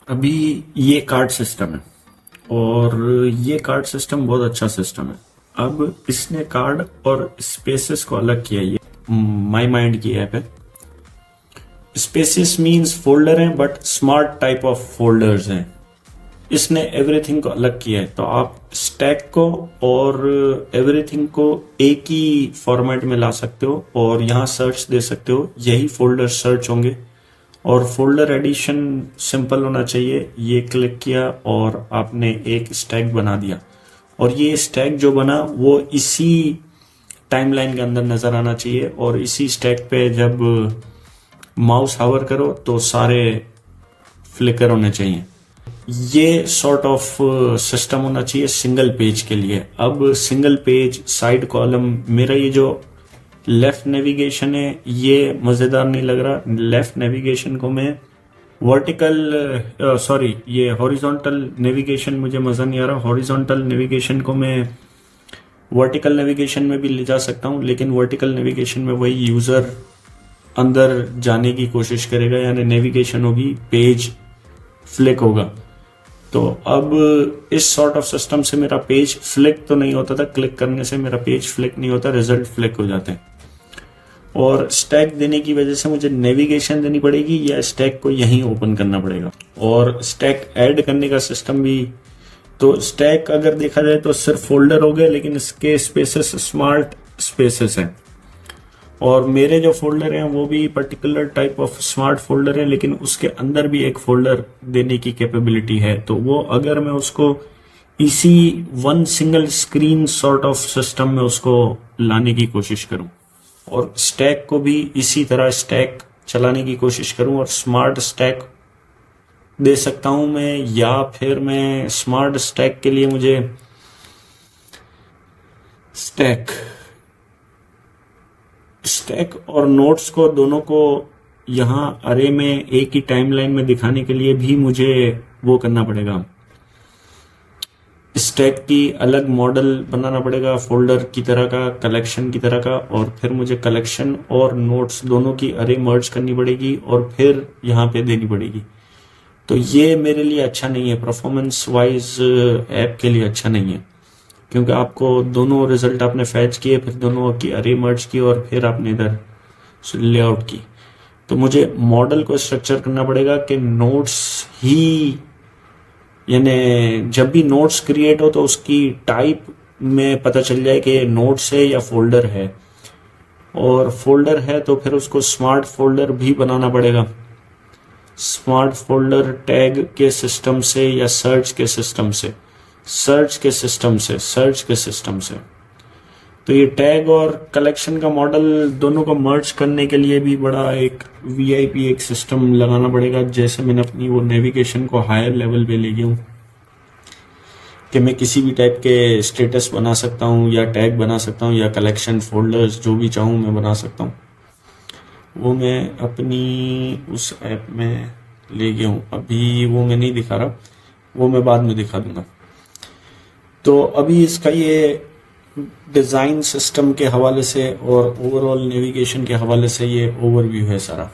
अभी ये card system है और ये कार्ड सिस्टम बहुत अच्छा सिस्टम है। अब इसने कार्ड और स्पेसेस को अलग किया। ये माई माइंड की ऐप है। स्पेसेस मीन्स फोल्डर हैं but smart type of folders हैं। इसने एवरीथिंग को अलग किया है, तो आप स्टैक को और एवरीथिंग को एक ही फॉर्मेट में ला सकते हो और यहाँ सर्च दे सकते हो। यही फोल्डर सर्च होंगे और फोल्डर एडिशन सिंपल होना चाहिए। ये क्लिक किया और आपने एक स्टैक बना दिया और ये स्टैक जो बना वो इसी टाइमलाइन के अंदर नजर आना चाहिए और इसी स्टैक पे जब माउस हावर करो तो सारे फ्लिकर होने चाहिए। ये सॉर्ट ऑफ सिस्टम होना चाहिए सिंगल पेज के लिए। अब सिंगल पेज, साइड कॉलम, मेरा ये जो लेफ्ट नेविगेशन है ये मजेदार नहीं लग रहा। लेफ्ट नेविगेशन को मैं वर्टिकल ये हॉरिजॉन्टल नेविगेशन मुझे मजा नहीं आ रहा। हॉरिजॉन्टल नेविगेशन को मैं वर्टिकल नेविगेशन में भी ले जा सकता हूँ, लेकिन वर्टिकल नेविगेशन में वही यूजर अंदर जाने की कोशिश करेगा, यानी नेविगेशन होगी, पेज फ्लिक होगा। तो अब इस सॉर्ट ऑफ सिस्टम से मेरा पेज फ्लिक तो नहीं होता था, क्लिक करने से मेरा पेज फ्लिक नहीं होता, रिजल्ट फ्लिक हो जाते हैं। और स्टैक देने की वजह से मुझे नेविगेशन देनी पड़ेगी या स्टैक को यहीं ओपन करना पड़ेगा। और स्टैक ऐड करने का सिस्टम भी, तो स्टैक अगर देखा जाए तो सिर्फ फोल्डर हो गए, लेकिन इसके स्पेसेस स्मार्ट स्पेसेस हैं और मेरे जो फोल्डर हैं वो भी particular type of smart folder है, लेकिन उसके अंदर भी एक फोल्डर देने की कैपेबिलिटी है। तो वो अगर मैं उसको इसी one single screen sort of system में उसको लाने की कोशिश करूं और स्टैक को भी इसी तरह स्टैक चलाने की कोशिश करूं और स्मार्ट स्टैक दे सकता हूं मैं, या फिर मैं स्मार्ट स्टैक के लिए मुझे स्टैक और नोट्स को दोनों को यहाँ अरे में एक ही टाइमलाइन में दिखाने के लिए भी मुझे वो करना पड़ेगा। स्टैक की अलग मॉडल बनाना पड़ेगा, फोल्डर की तरह का, कलेक्शन की तरह का, और फिर मुझे कलेक्शन और नोट्स दोनों की अरे मर्ज करनी पड़ेगी और फिर यहाँ पे देनी पड़ेगी। तो ये मेरे लिए अच्छा नहीं है, परफॉर्मेंस वाइज ऐप के लिए अच्छा नहीं है, क्योंकि आपको दोनों रिजल्ट आपने फैच किए, फिर दोनों की अरे मर्ज की और फिर आपने इधर लेआउट की। तो मुझे मॉडल को स्ट्रक्चर करना पड़ेगा कि नोट्स ही, यानी जब भी नोट्स क्रिएट हो तो उसकी टाइप में पता चल जाए कि नोट्स है या फोल्डर है, और फोल्डर है तो फिर उसको स्मार्ट फोल्डर भी बनाना पड़ेगा। स्मार्ट फोल्डर टैग के सिस्टम से या सर्च के सिस्टम से। तो ये टैग और कलेक्शन का मॉडल दोनों को मर्ज करने के लिए भी बड़ा एक वीआईपी एक सिस्टम लगाना पड़ेगा। जैसे मैंने अपनी वो नेविगेशन को हायर लेवल पे ले गया हूँ कि मैं किसी भी टाइप के स्टेटस बना सकता हूँ या टैग बना सकता हूँ या कलेक्शन फोल्डर्स जो भी चाहूँ मैं बना सकता हूँ। वो मैं अपनी उस ऐप में ले गया हूँ, अभी वो मैं नहीं दिखा रहा, वो मैं बाद में दिखा दूंगा। तो अभी इसका ये डिज़ाइन सिस्टम के हवाले से और ओवरऑल नेविगेशन के हवाले से ये ओवरव्यू है सारा।